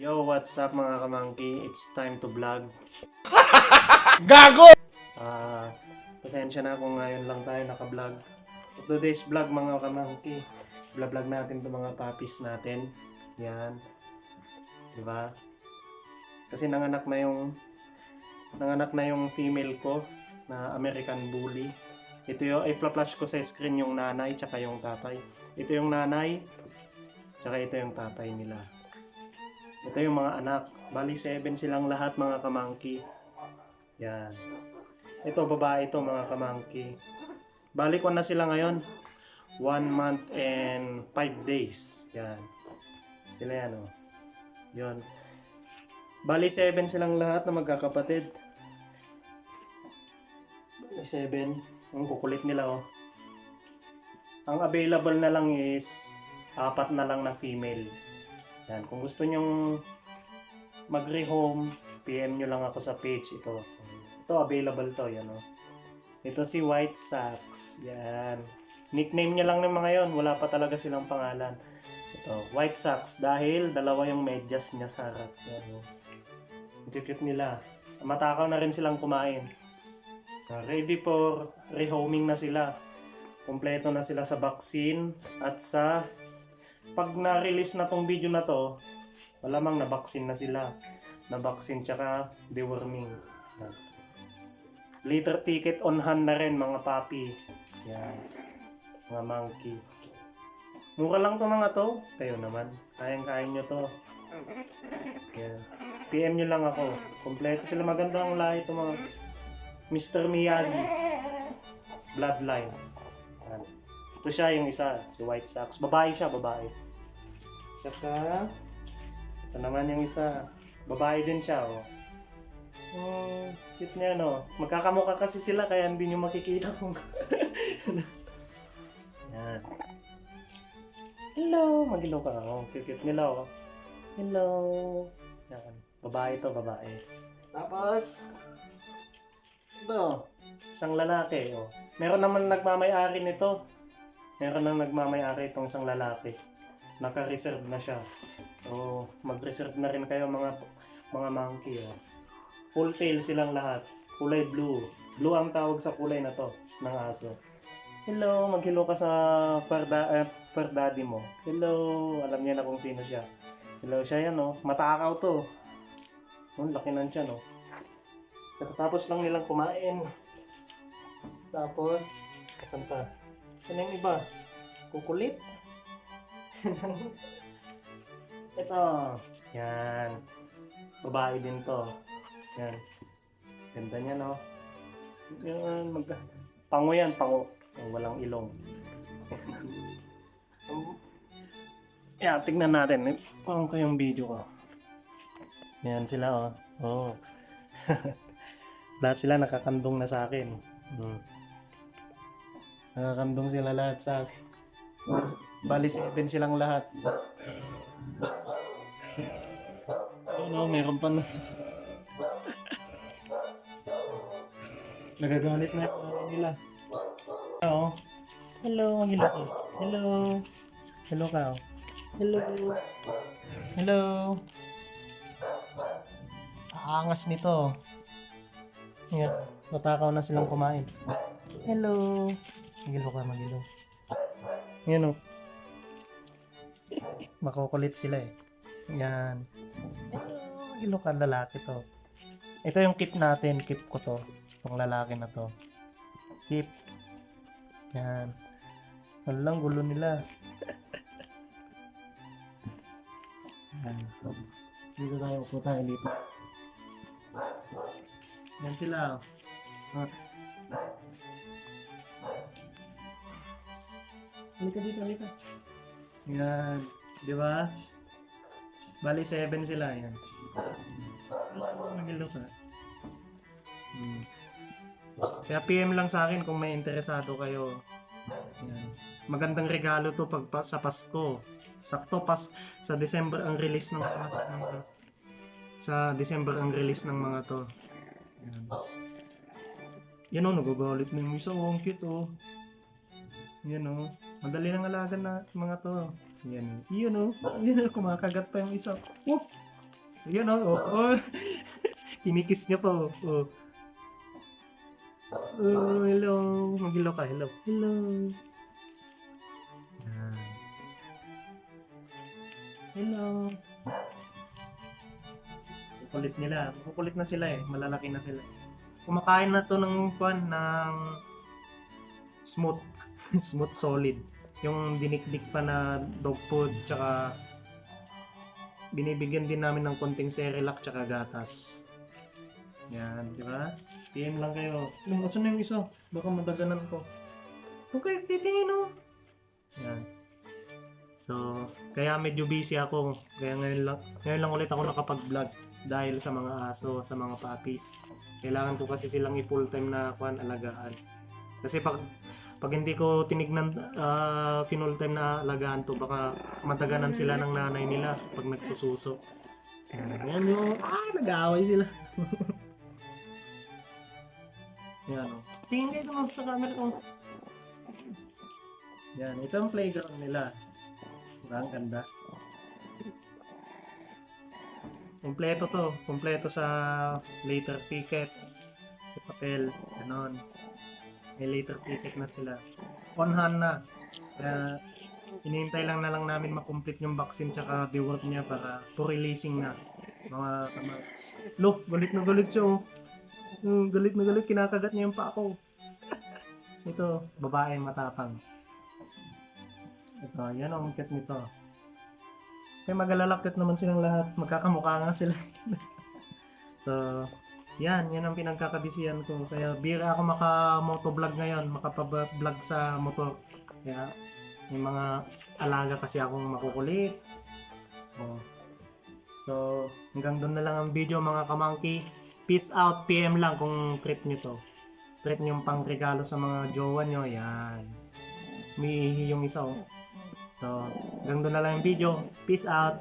Yo, what's up mga kamangki? It's time to vlog. Gago! Pasensya na kung ngayon lang tayo naka-vlog. So, today's vlog mga kamangki. Vlog natin itong mga puppies natin. Yan. Diba? Kasi nanganak na yung female ko na American Bully. Ito yung, i-flash ko sa screen yung nanay tsaka yung tatay. Ito yung nanay tsaka ito yung tatay nila. Ito yung mga anak. Bali 7 silang lahat mga kamangki. Yan. Ito babae ito mga kamangki. Bali ko na sila ngayon. 1 month and 5 days. Yan. Sila yan o. Yun. Bali 7 silang lahat na magkakapatid. Bali 7. Ang kukulit nila o. Ang available na lang is 4 na lang na female. Yan, kung gusto nyong mag-rehome, PM nyo lang ako sa page. Ito available to. Yan, oh. Ito si White Sox. Yan. Nickname niya lang ng mga yon. Wala pa talaga silang pangalan. Ito, White Sox. Dahil dalawa yung medyas niya sa harap. Yan, oh. Cute nila. Matakaw na rin silang kumain. Ready for rehoming na sila. Kompleto na sila sa vaccine at sa pag na-release na tong video na to, malamang na-vaccine na sila. Na-vaccine tsaka deworming. Later ticket on hand na rin mga papi. Yan. Mga monkey. Mura lang to mga to. Kayo naman. Kayang-kayan nyo to. Yan. PM nyo lang ako. Kompleto sila. Magandang lahi to mga Mr. Miyagi. Bloodline. Yan. Ito siya yung isa, si White Sox. Babae siya, babae. Saka, ito naman yung isa. Babae din siya, oh. Cute niya, no? Magkakamukha kasi sila, kaya hindi nyo makikita kung... Yan. Hello! Mag-hello ka, oh. Cute nila, oh. Hello! Yan. Babae to, babae. Tapos, ito, isang lalaki, oh. Meron naman nagmamay-ari nito. Meron nang nagmamay-ari itong isang lalaki. Naka-reserve na siya. So, mag-reserve na rin kayo mga monkey. Oh. Full tail silang lahat. Kulay blue. Blue ang tawag sa kulay na to ng aso. Hello, mag-hello ka sa fur daddy mo. Hello, alam niya na kung sino siya. Hello, siya yan, oh. Matakaw to. Laki ng tiyan, oh. Tapos lang nilang kumain. Tapos, saan pa? Saan yung iba? Kukulit? Ito. Yan. Babae din to. Yan. Ganda niya, no? Yan. Pango yan, pango. Yung walang ilong. Yan, tignan natin. Parang ko yung video ko. Yan sila, oh. Oh. Lahat sila nakakandong na sa akin. Nakakandong sila lahat sa akin. Bali 7 silang lahat. Oh, meron pa na. Nagagalit na yung nila. Oh. Hello, mag-hello ka. Hello. Hello ka. Hello. Hello. Aangas nito. Yan. Natakaw na silang kumain. Hello. Mag-hello ka, mag-hello. Yan, oh. Makukulit sila eh. Yan. Hello ka, lalaki to. Ito yung keep natin. Keep ko to. Itong lalaki na to. Keep. Yan. Walang gulo nila. Yan. Dito tayo. Upo tayo dito. Yan sila. Halika dito, halika. Yan. Di ba? Bali 7 sila. Yan. Mag-hello ka. Kaya PM lang sa akin kung may interesado kayo. Yan. Magandang regalo to pag sa Pasko. Sakto sa December ang release ng mga sa December ang release ng mga to. Yan. Yan, oh, nagagalit na yung isa. Oh, ang cute, oh. Yan, oh. Madali nang alaga na mga to. Yan. Yun, oh. Yan, oh. Kumakagat pa yung isa. Oh. Yun oh. Kinikis niya pa oh. Oh, hello. Mag-hello ka, hello. Hello. Yan. Hello. Kukulit nila. Kukulit na sila eh. Malalaki na sila. Kumakain na to ng smooth. Smooth solid. Yung dinikdik pa na dog food, tsaka binibigyan din namin ng konting Cerelac tsaka gatas. Yan, di ba? PM lang kayo. Asan na yung isa? Baka madaganan ko. Okay, titingin oh. Yan. So, kaya medyo busy ako. Kaya ngayon lang ulit ako nakapag-vlog dahil sa mga aso, sa mga puppies. Kailangan ko kasi silang i-full time na alagaan. Kasi pag hindi ko tinignan full time na alagaan to, baka madaganan sila ng nanay nila pag nagsususo. Yan yung nag-aaway sila. Yan o. Tingin kayo naman sa camera ko. Yan, ito ang playground nila. Diba? Ang ganda. Kompleto to. Kompleto sa later ticket. May papel. Ganon. May later ticket na sila. On hand na. Kaya inihintay lang namin makomplete yung vaccine tsaka dework niya para to releasing na. Mga kamats. Look, galit na galit siya oh. Galit na galit. Kinakagat niya yung paa ko. Ito, babae matapang. Ito, yan ang cute nito. Kaya magalalakit naman silang lahat. Magkakamukha nga sila. So, yan ang pinagkakabisihan ko. Kaya bira ako maka-motovlog ngayon. Makapag-vlog sa motor. Kaya may mga alaga kasi akong makukulit. Oh. So, hanggang doon na lang ang video mga kamangki. Peace out. PM lang kung trip nyo to. Trip nyo yung pang regalo sa mga jowa nyo. Yan. Umiihi yung isa oh. So, hanggang doon na lang ang video. Peace out.